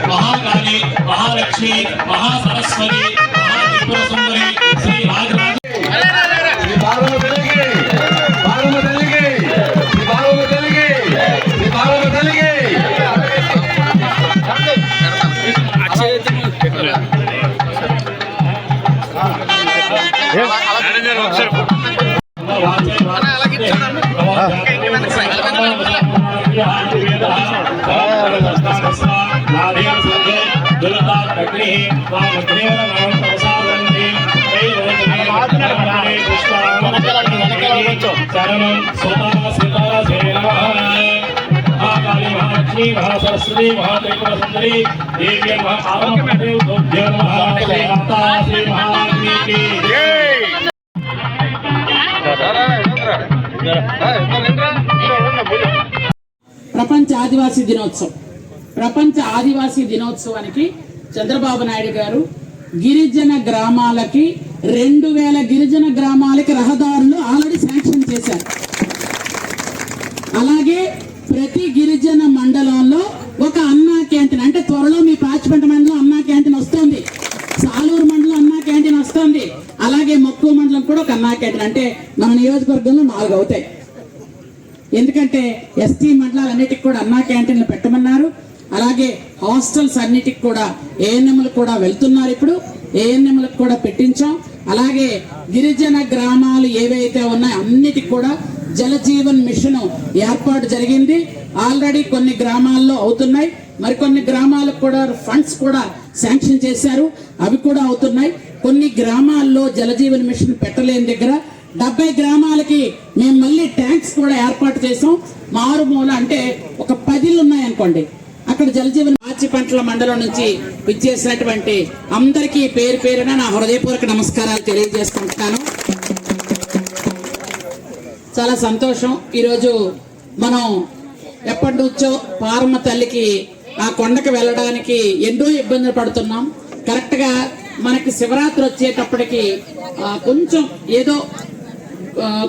महाकाली, महालक्ष्मी, महासरस्वती, महात्रिपुर सुंदरी, श्री राजराज सरस्वती महात्रिपुर सुंदरी देवी ప్రపంచ ఆదివాసీ దినోత్సవం. ప్రపంచ ఆదివాసీ దినోత్సవానికి చంద్రబాబు నాయుడు గారు గిరిజన గ్రామాలకి 2000 గిరిజన గ్రామాలకి రహదారులు ఆల్రెడీ శాంక్షన్ చేశారు. అలాగే ప్రతి గిరిజన మండలంలో ఒక అన్నా క్యాంటీన్, అంటే త్వరలో మీ పాచిపెంట మండలం అన్నా క్యాంటీన్ వస్తుంది, సాలూరు మండలం అన్నా క్యాంటీన్ వస్తుంది, అలాగే మక్కువ మండలం కూడా ఒక అన్నా క్యాంటీన్, అంటే మన నియోజకవర్గంలో 4 అవుతాయి. ఎందుకంటే ఎస్టీ మండలాలన్నిటికి కూడా అన్నా క్యాంటీన్లు పెట్టమన్నారు. అలాగే హాస్టల్స్ అన్నిటికి కూడా ఏఎన్ఎంలు కూడా వెళ్తున్నారు. ఇప్పుడు ఏఎన్ఎంలకు కూడా పెట్టించాం. అలాగే గిరిజన గ్రామాలు ఏవైతే ఉన్నాయో అన్నిటికి కూడా జలజీవన్ మిషన్ ఏర్పాటు జరిగింది. ఆల్రెడీ కొన్ని గ్రామాల్లో అవుతున్నాయి, మరికొన్ని గ్రామాలకు కూడా ఫండ్స్ కూడా శాంక్షన్ చేశారు, అవి కూడా అవుతున్నాయి. కొన్ని గ్రామాల్లో జలజీవన్ మిషన్ పెట్టలేని దగ్గర 70 గ్రామాలకి మేము మళ్ళీ ట్యాంక్స్ కూడా ఏర్పాటు చేసాం. మారుమూల అంటే ఒక 10 ఉన్నాయనుకోండి, అక్కడ జలజీవన్ పాచిపెంటల మండలం నుంచి విచ్చేసినటువంటి అందరికీ పేరు పేరున నా హృదయపూర్వక నమస్కారాలు తెలియజేసుకుంటున్నాను. చాలా సంతోషం. ఈరోజు మనం ఎప్పటి నుంచో పారమ్మ తల్లికి ఆ కొండకు వెళ్ళడానికి ఎన్నో ఇబ్బందులు పడుతున్నాం. కరెక్ట్గా మనకి శివరాత్రి వచ్చేటప్పటికి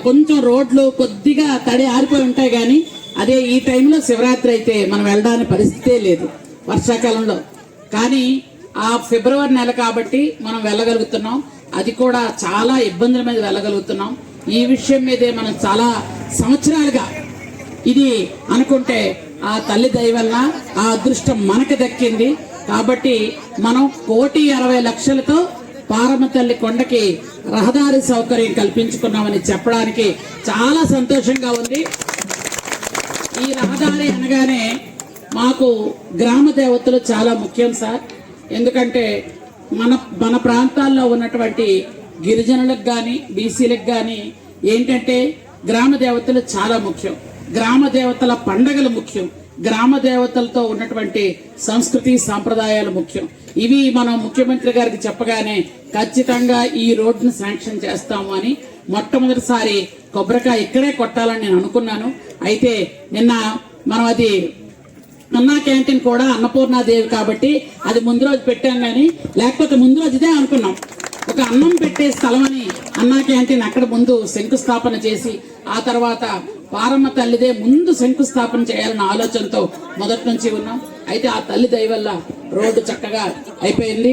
కొంచెం రోడ్లు కొద్దిగా తడి ఆరిపోయి ఉంటాయి, కానీ అదే ఈ టైంలో శివరాత్రి అయితే మనం వెళ్ళడానికి పరిస్థితే లేదు వర్షాకాలంలో. కానీ ఆ ఫిబ్రవరి నెల కాబట్టి మనం వెళ్ళగలుగుతున్నాం, అది కూడా చాలా ఇబ్బందుల మీద వెళ్ళగలుగుతున్నాం. ఈ విషయం మీదే మనం చాలా సంవత్సరాలుగా ఇది అనుకుంటే ఆ తల్లి దయ వల్ల ఆ అదృష్టం మనకు దక్కింది. కాబట్టి మనం 1,60,00,000తో పారమ్మ తల్లి కొండకి రహదారి సౌకర్యం కల్పించుకున్నామని చెప్పడానికి చాలా సంతోషంగా ఉంది. ఈ రహదారి అనగానే మాకు గ్రామ దేవతలు చాలా ముఖ్యం సార్. ఎందుకంటే మన ప్రాంతాల్లో ఉన్నటువంటి గిరిజనులకు కానీ బీసీలకు కానీ ఏంటంటే గ్రామ దేవతలు చాలా ముఖ్యం. గ్రామ దేవతల పండగలు ముఖ్యం. గ్రామ దేవతలతో ఉన్నటువంటి సంస్కృతి సాంప్రదాయాలు ముఖ్యం. ఇవి మనం ముఖ్యమంత్రి గారికి చెప్పగానే ఖచ్చితంగా ఈ రోడ్డును శాంక్షన్ చేస్తాము అని మొట్టమొదటిసారి కొబ్బరికాయ ఇక్కడే కొట్టాలని నేను అనుకున్నాను. అయితే నిన్న మనం అది అన్నా క్యాంటీన్ కూడా అన్నపూర్ణాదేవి కాబట్టి అది ముందు రోజు పెట్టాం, కానీ లేకపోతే ముందు రోజు ఇదే అనుకున్నాం, ఒక అన్నం పెట్టే స్థలం అని అన్నా క్యాంటీన్ అక్కడ ముందు శంకుస్థాపన చేసి ఆ తర్వాత పారమ్మ తల్లిదే ముందు శంకుస్థాపన చేయాలన్న ఆలోచనతో మొదటి నుంచి ఉన్నాం. అయితే ఆ తల్లి దయ వల్ల రోడ్డు చక్కగా అయిపోయింది.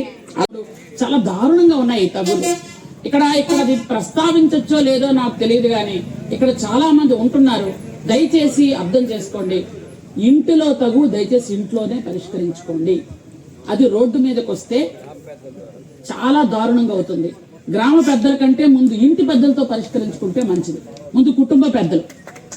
చాలా దారుణంగా ఉన్నాయి తగులు. ఇక్కడ ఇది ప్రస్తావించచ్చో లేదో నాకు తెలియదు కానీ ఇక్కడ చాలా మంది ఉంటున్నారు. దయచేసి అర్థం చేసుకోండి. ఇంటిలో తగు దయచేసి ఇంట్లోనే పరిష్కరించుకోండి. అది రోడ్డు మీదకి వస్తే చాలా దారుణంగా అవుతుంది. గ్రామ పెద్దల కంటే ముందు ఇంటి పెద్దలతో పరిష్కరించుకుంటే మంచిది. ముందు కుటుంబ పెద్దలు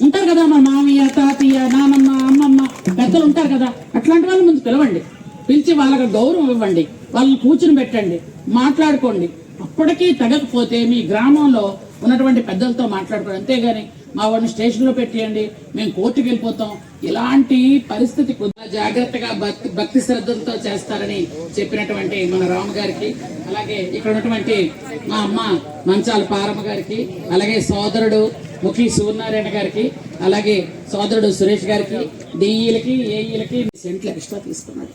ఉంటారు కదా, మా మామయ్య, తాతయ్య, నానమ్మ, అమ్మమ్మ పెద్దలు ఉంటారు కదా, అట్లాంటి వాళ్ళు ముందు పిలవండి. పిలిచి వాళ్ళకి గౌరవం ఇవ్వండి, వాళ్ళని కూర్చుని పెట్టండి, మాట్లాడుకోండి. అప్పటికీ తగ్గకపోతే మీ గ్రామంలో ఉన్నటువంటి పెద్దలతో మాట్లాడుకోండి. అంతేగాని మా వాడిని స్టేషన్లో పెట్టేయండి, మేము కోర్టుకు వెళ్ళిపోతాం, ఇలాంటి పరిస్థితి జాగ్రత్తగా భక్తి శ్రద్ధలతో చేస్తారని చెప్పినటువంటి మన రాము గారికి, అలాగే ఇక్కడ ఉన్నటువంటి మా అమ్మ మంచాల పారమ్మ గారికి, అలాగే సోదరుడు ముఖి సూర్యనారాయణ గారికి, అలాగే సోదరుడు సురేష్ గారికి, డిఈలకి ఏఈలకి సెంట్లు ఎక్స్ట్రా తీసుకున్నాడు.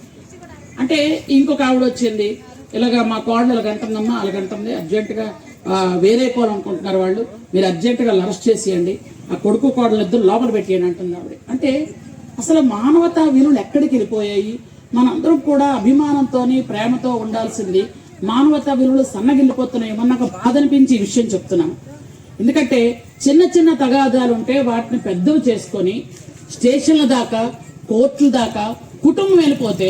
అంటే ఇంకొక ఆవిడ వచ్చింది, ఇలాగా మా కోడలు ఇలాగంటుందమ్మా, అలాగంటుంది, అర్జెంటుగా వేరే పోవాలనుకుంటున్నారు వాళ్ళు, మీరు అర్జెంటుగా అరెస్ట్ చేసేయండి, ఆ కొడుకు కోడలు ఇద్దరు లోపల పెట్టేయండి అంటుంది ఆవిడ. అంటే అసలు మానవతా విలువలు ఎక్కడికి వెళ్ళిపోయాయి? మనందరం కూడా అభిమానంతో ప్రేమతో ఉండాల్సింది మానవతా విలువలు సన్నగిల్లిపోతున్నాయి. నాకు బాధ అనిపించి ఈ విషయం చెప్తున్నాను. ఎందుకంటే చిన్న చిన్న తగాదాలు ఉంటే వాటిని పెద్దవి చేసుకొని స్టేషన్ల దాకా, కోర్టుల దాకా కుటుంబం వెళ్ళిపోతే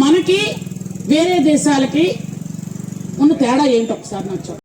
మనకి వేరే దేశాలకి ఉన్న తేడా ఏంటి ఒకసారి నాకు